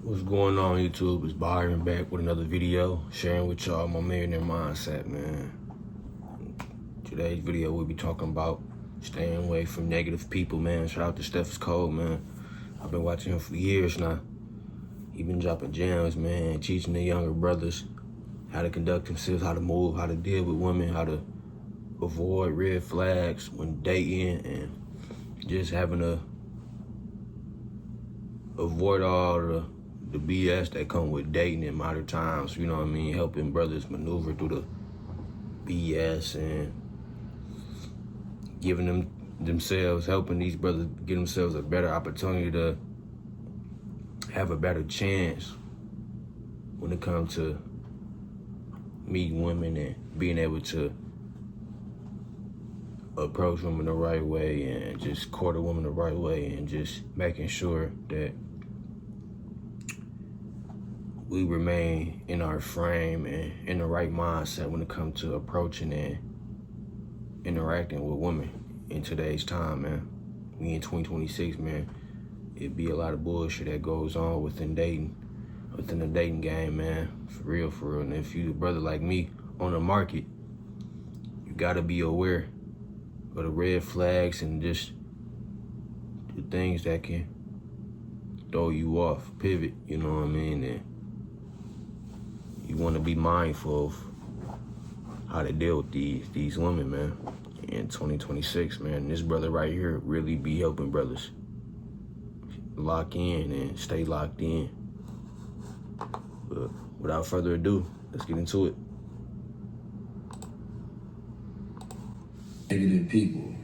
What's going on, YouTube? It's Byron back with another video, sharing with y'all my millionaire mindset, man. Today's video, we'll be talking about staying away from negative people, man. Shout out to Stephiscold, man. I've been watching him for years now. He been dropping gems, man, teaching the younger brothers how to conduct themselves, how to move, how to deal with women, how to avoid red flags when dating, and just having to avoid all the BS that come with dating in modern times, you know what I mean? Helping brothers maneuver through the BS and giving themselves, helping these brothers get themselves a better opportunity to have a better chance when it comes to meeting women and being able to approach women the right way and just court a woman the right way, and just making sure that we remain in our frame and in the right mindset when it comes to approaching and interacting with women in today's time, man. We in 2026, man. It'd be a lot of bullshit that goes on within the dating game, man. For real. And if you a brother like me on the market, you gotta be aware of the red flags and just the things that can throw you off, pivot, you know what I mean? And you want to be mindful of how to deal with these women, man. In 2026, man, this brother right here really be helping brothers lock in and stay locked in. But without further ado, let's get into it. Negative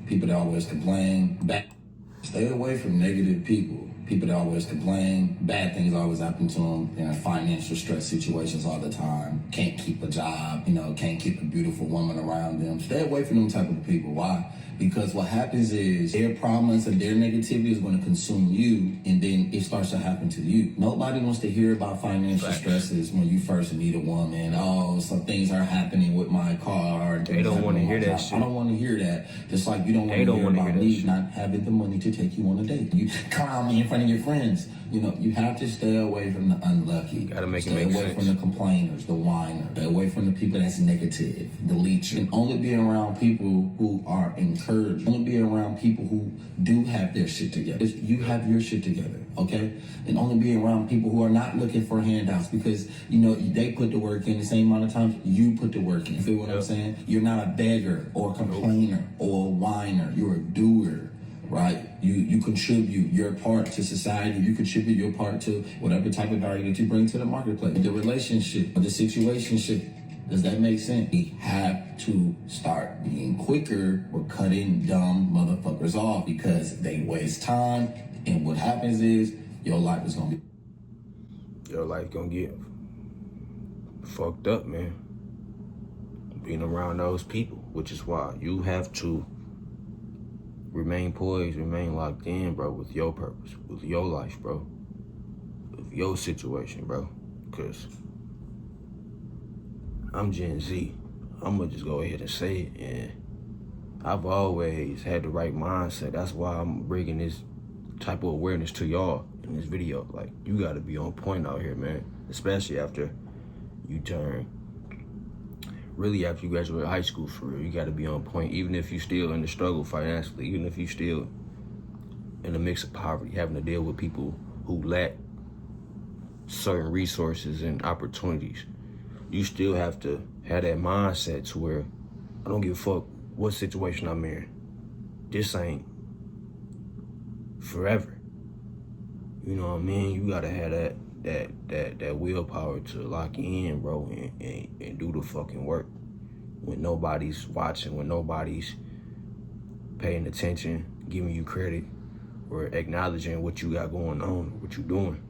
people that always complain. Stay away from negative people that always complain. Bad things always happen to them. They're in financial stress situations all the time. Can't keep a job, can't keep a beautiful woman around them. Stay away from them type of people. Why? Because what happens is their problems and their negativity is going to consume you, and then it starts to happen to you. Nobody wants to hear about financial stresses when you first meet a woman. Oh, some things are happening with my car. They don't want to hear that shit. I don't want to hear that. Just like you don't want to hear about me not having the money to take you on a date. You clown me in front of your friends. You have to stay away from the unlucky. Gotta make stay it make away sense. from the complainers, the whiners. Stay away from the people that's negative, the leecher. And only be around people who are encouraged. Only be around people who do have their shit together. You have your shit together, okay? And only be around people who are not looking for handouts, because they put the work in the same amount of times you put the work in. You feel what I'm saying? You're not a beggar or a complainer or a whiner. You're a doer. Right? You contribute your part to society. You contribute your part to whatever type of value that you bring to the marketplace. The relationship, the situationship. Does that make sense? We have to start being quicker with cutting dumb motherfuckers off, because they waste time, and what happens is your life is gonna get fucked up, man. Being around those people, which is why you have to remain poised, remain locked in, bro, with your purpose, with your life, bro, with your situation, bro. Because I'm Gen Z. I'm going to just go ahead and say it. And I've always had the right mindset. That's why I'm bringing this type of awareness to y'all in this video. Like, you got to be on point out here, man. Especially after you after you graduate high school, for real. You got to be on point, even if you still in the struggle financially, even if you still in a mix of poverty, having to deal with people who lack certain resources and opportunities. You still have to have that mindset to where I don't give a fuck what situation I'm in. This ain't forever. You know what I mean? You gotta have that willpower to lock in, bro, and do the fucking work when nobody's watching, when nobody's paying attention, giving you credit, or acknowledging what you got going on, what you doing,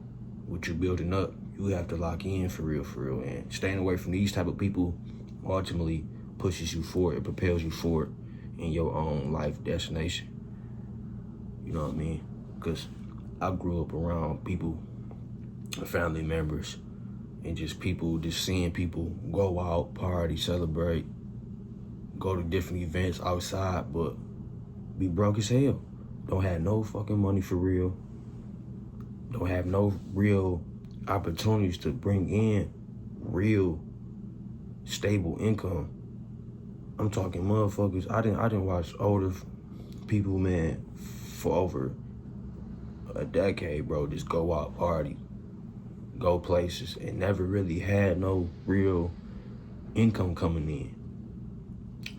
what you building up. You have to lock in for real. And staying away from these type of people ultimately pushes you forward. It propels you forward in your own life destination. You know what I mean? Because I grew up around people, family members, and just seeing people go out, party, celebrate, go to different events outside, but be broke as hell. Don't have no fucking money for real. Don't have no real opportunities to bring in real stable income. I'm talking motherfuckers. I didn't watch older people, man, for over a decade, bro, just go out, party, go places, and never really had no real income coming in.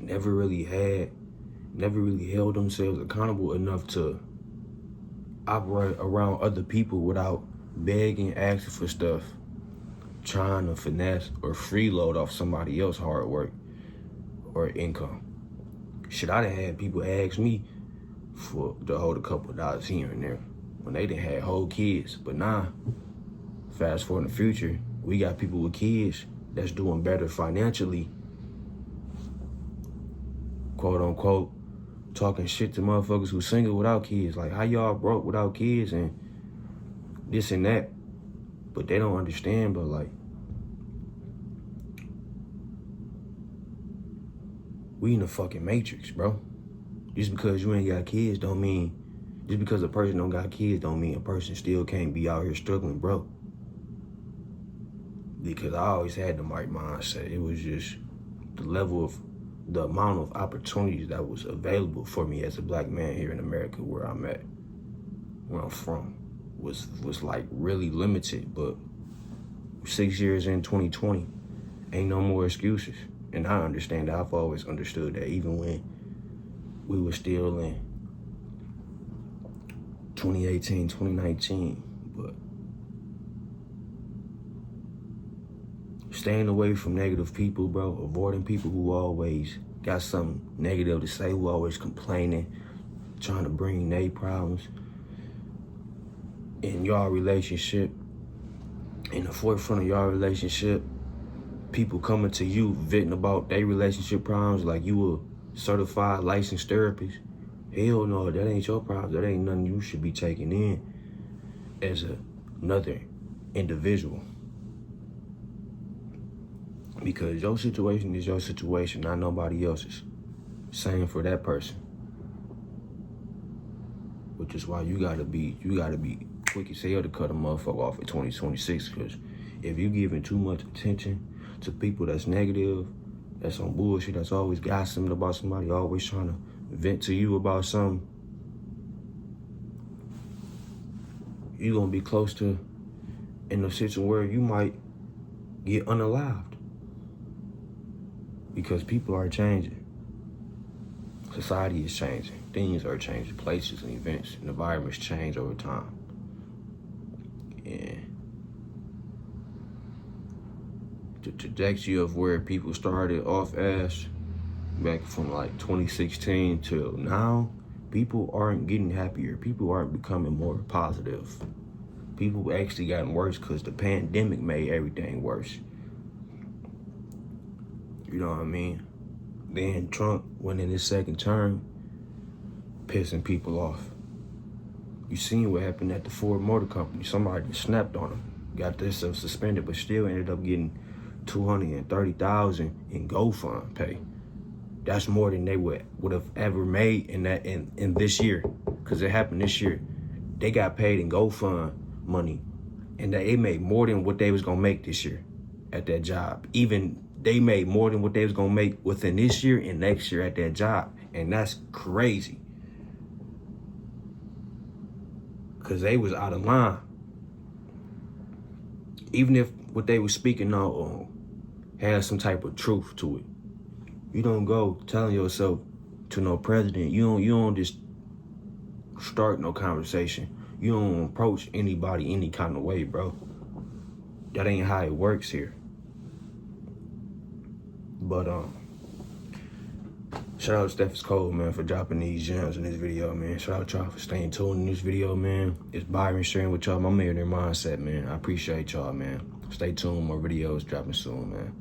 Never really held themselves accountable enough to operate around other people without begging, asking for stuff, trying to finesse or freeload off somebody else's hard work or income. Shit, I done had people ask me for to hold a couple of dollars here and there when they done had whole kids. But now, fast forward in the future, we got people with kids that's doing better financially, quote unquote, talking shit to motherfuckers who single without kids. Like, how y'all broke without kids and this and that. But they don't understand, but like, we in the fucking matrix, bro. Just because you ain't got kids don't mean, just because a person don't got kids don't mean a person still can't be out here struggling, bro. Because I always had the right mindset. It was just the amount of opportunities that was available for me as a black man here in America, where I'm at, where I'm from, was like really limited. But 6 years in 2020, ain't no more excuses. And I understand that. I've always understood that, even when we were still in 2018, 2019. But staying away from negative people, bro, avoiding people who always got something negative to say, who always complaining, trying to bring their problems in y'all relationship, in the forefront of y'all relationship, people coming to you venting about their relationship problems like you a certified licensed therapist. Hell no, that ain't your problem. That ain't nothing you should be taking in as another individual. Because your situation is your situation, not nobody else's. Same for that person. Which is why you gotta be quick as hell to cut a motherfucker off in 2026. Because if you giving too much attention to people that's negative, that's on bullshit, that's always gossiping about somebody, always trying to vent to you about something, you're gonna be close to in a situation where you might get unalived. Because people are changing. Society is changing. Things are changing. Places and events and environments change over time. And the trajectory of where people started off as back from like 2016 till now, people aren't getting happier. People aren't becoming more positive. People actually gotten worse because the pandemic made everything worse. You know what I mean? Then Trump went in his second term, pissing people off. You seen what happened at the Ford Motor Company. Somebody snapped on him, got themselves suspended, but still ended up getting $230,000 in GoFund pay. That's more than they would have ever made in this year, because it happened this year. They got paid in GoFund money, and they made more than what they was gonna make this year at that job. Even they made more than what they was gonna make within this year and next year at that job, and that's crazy. Cause they was out of line. Even if what they was speaking on had some type of truth to it, you don't go telling yourself to no president. You don't just start no conversation. You don't approach anybody any kind of way, bro. That ain't how it works here. But shout out to Stephiscold, man, for dropping these gems in this video, man. Shout out to y'all for staying tuned in this video, man. It's Byron sharing with y'all my millionaire mindset, man. I appreciate y'all, man. Stay tuned, more videos dropping soon, man.